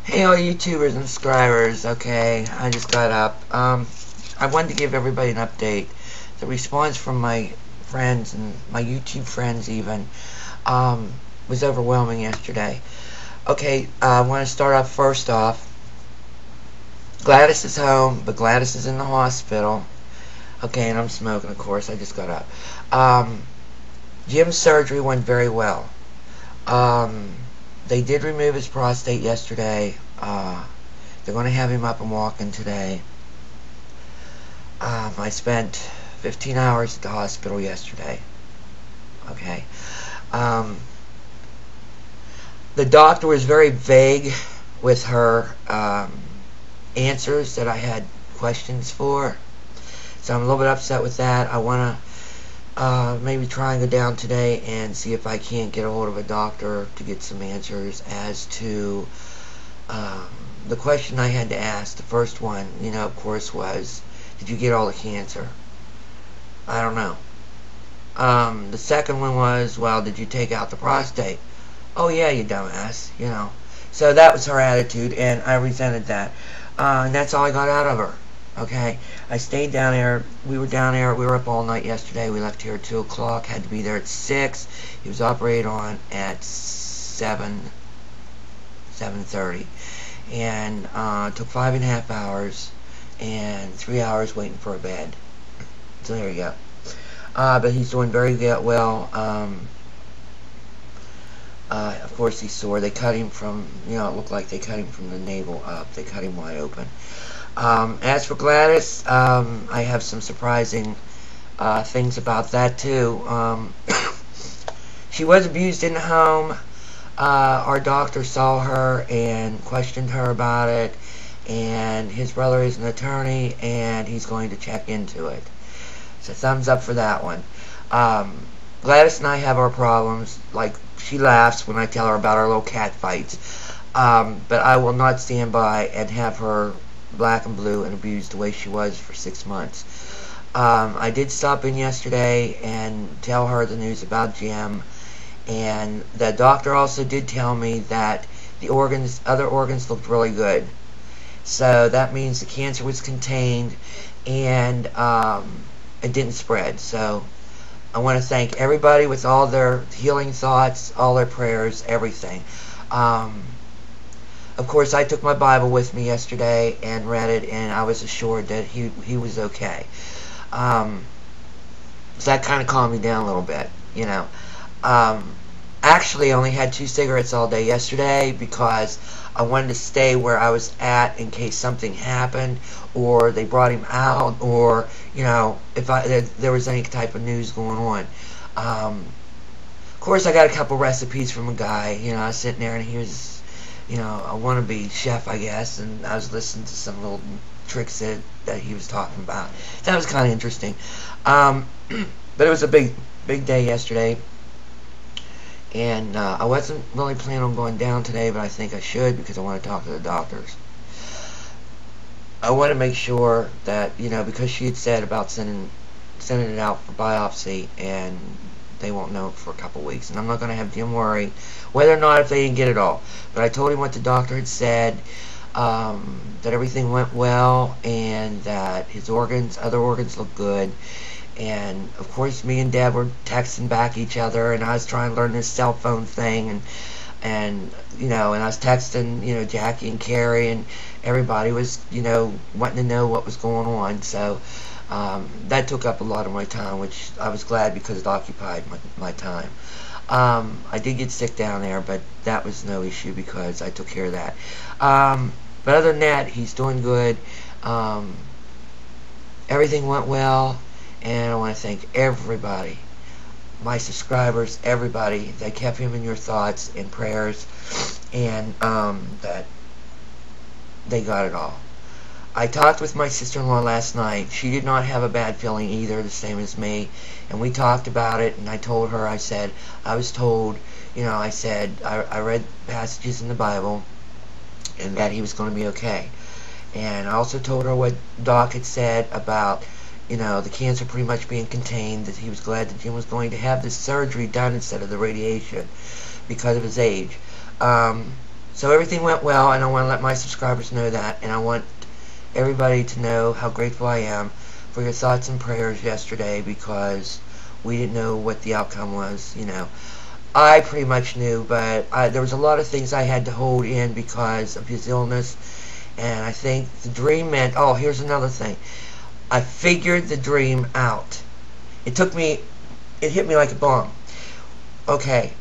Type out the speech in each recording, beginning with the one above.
Hey all YouTubers and subscribers, okay, I just got up. I wanted to give everybody an update. The response from my friends and my YouTube friends even, was overwhelming yesterday. Okay, I want to start off first off. Gladys is home, but Gladys is in the hospital. Okay, and I'm smoking, of course, I just got up. Jim's surgery went very well. They did remove his prostate yesterday. They're going to have him up and walking today. I spent 15 hours at the hospital yesterday. Okay. The doctor was very vague with her answers that I had questions for. So I'm a little bit upset with that. I want to maybe try and go down today and see if I can't get a hold of a doctor to get some answers as to the question I had to ask. The first one, of course, was, did you get all the cancer? I don't know. The second one was, well, did you take out the prostate? Oh yeah, you dumbass, So that was her attitude, and I resented that. And that's all I got out of her. Okay, I stayed down there. We were down there. We were up all night yesterday. We left here at 2 o'clock. Had to be there at 6. He was operated on at 7:30, and took 5.5 hours and 3 hours waiting for a bed. So there you go. But he's doing very well. Of course he's sore. They cut him from, it looked like they cut him from the navel up. They cut him wide open. As for Gladys, I have some surprising things about that too. She was abused in the home. Our doctor saw her and questioned her about it, and his brother is an attorney and he's going to check into it. So thumbs up for that one. Gladys and I have our problems. Like, she laughs when I tell her about our little cat fights. But I will not stand by and have her black and blue and abused the way she was for 6 months. I did stop in yesterday and tell her the news about Jim, and the doctor also did tell me that the other organs looked really good. So that means the cancer was contained and it didn't spread. So I want to thank everybody with all their healing thoughts, all their prayers, everything. Of course, I took my Bible with me yesterday and read it, and I was assured that he was okay. So that kind of calmed me down a little bit, Actually, I only had 2 cigarettes all day yesterday because I wanted to stay where I was at in case something happened, or they brought him out, or, if there was any type of news going on. Of course, I got a couple recipes from a guy. I was sitting there and he was, a wannabe chef, I guess, and I was listening to some little tricks that he was talking about. That was kind of interesting. But it was a big day yesterday. And I wasn't really planning on going down today, but I think I should because I want to talk to the doctors. I want to make sure that, because she had said about sending it out for biopsy, and they won't know for a couple weeks. And I'm not going to have Jim worry whether or not if they didn't get it all. But I told him what the doctor had said, that everything went well, and that his other organs look good. And of course me and Deb were texting back each other, and I was trying to learn this cell phone thing, and I was texting, Jackie and Carrie, and everybody was, wanting to know what was going on. So that took up a lot of my time, which I was glad because it occupied my time. I did get sick down there, but that was no issue because I took care of that. But other than that, he's doing good. Everything went well. And I want to thank everybody, my subscribers, everybody that kept him in your thoughts and prayers, and that they got it all. I talked with my sister-in-law last night. She did not have a bad feeling either, the same as me. And we talked about it, and I told her, I said, I was told, I read passages in the Bible, and that he was going to be okay. And I also told her what Doc had said about the cancer pretty much being contained, that he was glad that Jim was going to have this surgery done instead of the radiation because of his age. So everything went well, and I want to let my subscribers know that, and I want everybody to know how grateful I am for your thoughts and prayers yesterday, because we didn't know what the outcome was. I pretty much knew, but there was a lot of things I had to hold in because of his illness, and I think the dream meant, oh, here's another thing. I figured the dream out. It hit me like a bomb. Okay,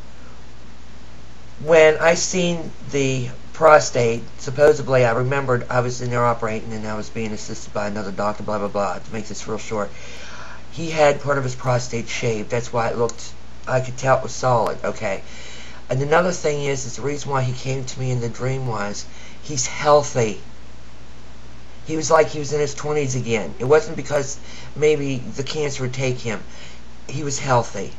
when I seen the prostate, supposedly I remembered I was in there operating and I was being assisted by another doctor, blah, blah, blah, to make this real short. He had part of his prostate shaved. That's why I could tell it was solid, okay. And another thing is the reason why he came to me in the dream was, he's healthy. He was like he was in his 20s again. It wasn't because maybe the cancer would take him. He was healthy.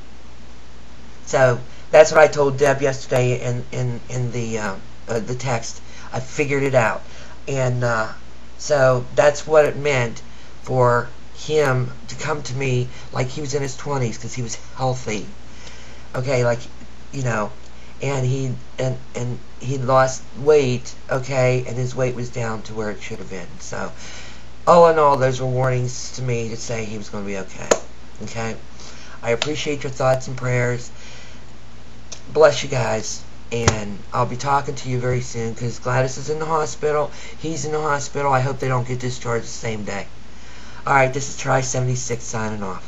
So that's what I told Deb yesterday in the text. I figured it out, and so that's what it meant for him to come to me like he was in his 20s, because he was healthy. Okay, like, and he lost weight, okay, and his weight was down to where it should have been. So all in all, those were warnings to me to say he was going to be okay. Okay, I appreciate your thoughts and prayers. Bless you guys, and I'll be talking to you very soon, because Gladys is in the hospital, he's in the hospital. I hope they don't get discharged the same day. Alright, this is Try 76 signing off.